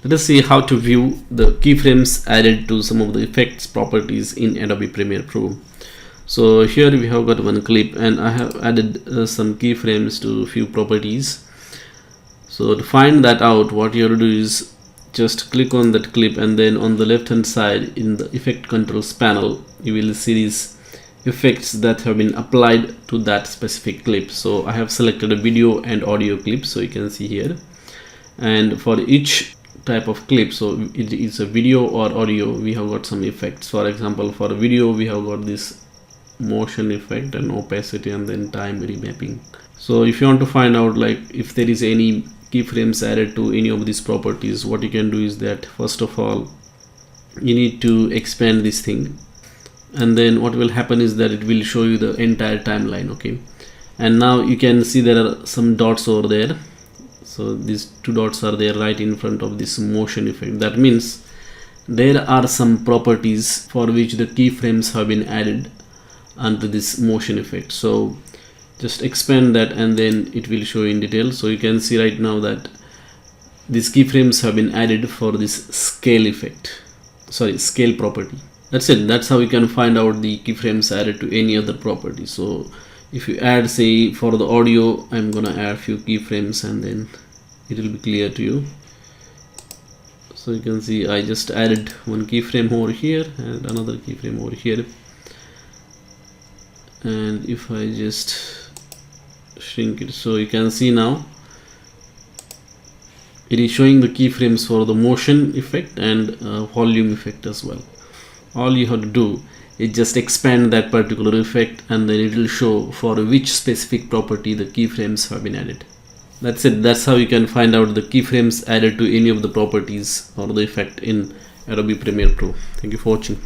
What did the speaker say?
Let us see how to view the keyframes added to some of the effects properties in Adobe Premiere Pro. So here we have got one clip, and I have added some keyframes to few properties. So to find that out, what you have to do is just click on that clip, and then on the left hand side in the effect controls panel, you will see these effects that have been applied to that specific clip. So I have selected a video and audio clip, so you can see here, and for each type of clip, so it is a video or audio, we have got some effects. For example, for a video we have got this motion effect and opacity and then time remapping. So if you want to find out like if there is any keyframes added to any of these properties, what you can do is that first of all you need to expand this thing, and then what will happen is that it will show you the entire timeline. Okay, and now you can see there are some dots over there. So these two dots are there right in front of this motion effect. That means there are some properties for which the keyframes have been added onto this motion effect. So just expand that and then it will show in detail. So you can see right now that these keyframes have been added for this scale effect, scale property. That's it. That's how you can find out the keyframes added to any other property. So if you add, say for the audio, I'm gonna add few keyframes and then it will be clear to you. So you can see I just added one keyframe over here and another keyframe over here, and if I just shrink it, so you can see now it is showing the keyframes for the motion effect and volume effect as well. All you have to do is just expand that particular effect, and then it will show for which specific property the keyframes have been added. That's it. That's how you can find out the keyframes added to any of the properties or the effect in Adobe Premiere Pro. Thank you for watching.